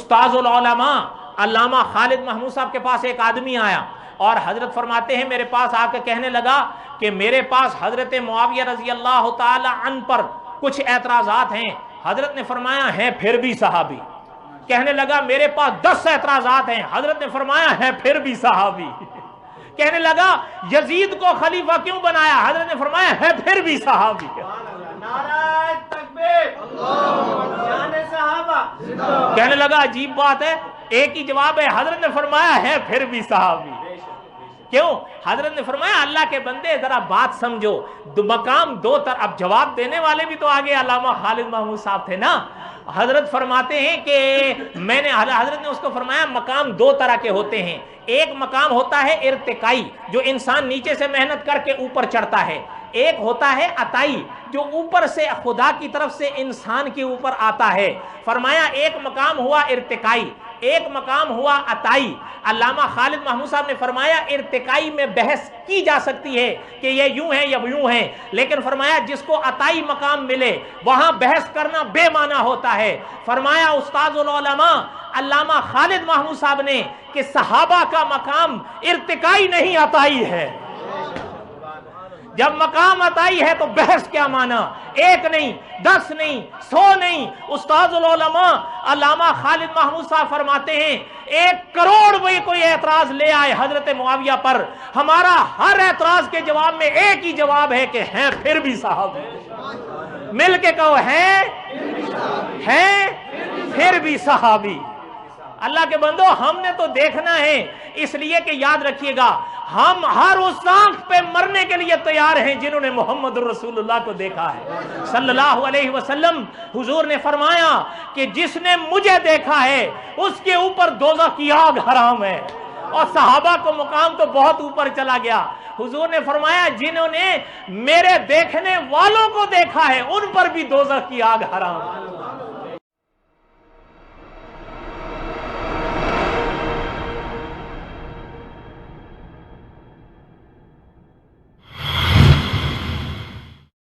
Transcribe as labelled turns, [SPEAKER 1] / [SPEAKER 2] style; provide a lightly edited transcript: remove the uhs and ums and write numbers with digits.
[SPEAKER 1] استاذ العلماء علامہ خالد محمود صاحب کے پاس ایک آدمی آیا اور حضرت فرماتے ہیں میرے پاس آ کے کہنے لگا کہ میرے پاس حضرت معاویہ رضی اللہ تعالی عنہ پر کچھ اعتراضات ہیں۔ حضرت نے فرمایا ہیں پھر بھی صحابی۔ کہنے لگا میرے پاس 10 اعتراضات ہیں۔ حضرت نے فرمایا ہیں پھر بھی صحابی۔ کہنے لگا یزید کو خلیفہ کیوں بنایا؟ حضرت نے فرمایا ہے پھر بھی صحابی۔
[SPEAKER 2] نعرہ تکبیر، شان صحابہ۔
[SPEAKER 1] کہنے لگا عجیب بات ہے، ایک ہی جواب ہے۔ حضرت نے فرمایا ہے پھر بھی صحابی۔ کیوں؟ حضرت نے فرمایا اللہ کے بندے ذرا بات سمجھو، مقام دو طرح۔ اب جواب دینے والے بھی تو آگے علامہ خالد محمود صاحب تھے نا۔ حضرت فرماتے ہیں کہ حضرت نے اس کو فرمایا مقام دو طرح کے ہوتے ہیں۔ ایک مقام ہوتا ہے ارتقائی، جو انسان نیچے سے محنت کر کے اوپر چڑھتا ہے۔ ایک ہوتا ہے عطائی، جو اوپر سے خدا کی طرف سے انسان کے اوپر آتا ہے۔ فرمایا ایک مقام ہوا ارتقائی، ایک مقام ہوا عطائی۔ علامہ خالد محمود صاحب نے فرمایا ارتقائی میں بحث کی جا سکتی ہے کہ یہ یوں ہے یا یوں ہے، لیکن فرمایا جس کو عطائی مقام ملے وہاں بحث کرنا بے معنی ہوتا ہے۔ فرمایا استاذ العلماء علامہ خالد محمود صاحب نے کہ صحابہ کا مقام ارتقائی نہیں عطائی ہے۔ جب مقام عطائی ہے تو بحث کیا معنی؟ ایک نہیں، 10 نہیں، 100 نہیں۔ استاذ العلماء علامہ خالد محمود صاحب فرماتے ہیں 1 کروڑ بھی کوئی اعتراض لے آئے حضرت معاویہ پر، ہمارا ہر اعتراض کے جواب میں ایک ہی جواب ہے کہ ہیں پھر بھی صحابی۔ مل کے کہو ہیں پھر بھی صحابی۔ اللہ کے بندو ہم نے تو دیکھنا ہے، اس لیے کہ یاد رکھیے گا ہم ہر اس آنکھ پہ مرنے کے لیے تیار ہیں جنہوں نے محمد رسول اللہ کو دیکھا ہے صلی اللہ علیہ وسلم۔ حضور نے فرمایا کہ جس نے مجھے دیکھا ہے اس کے اوپر دوزخ کی آگ حرام ہے، اور صحابہ کو مقام تو بہت اوپر چلا گیا۔ حضور نے فرمایا جنہوں نے میرے دیکھنے والوں کو دیکھا ہے ان پر بھی دوزخ کی آگ حرام ہے۔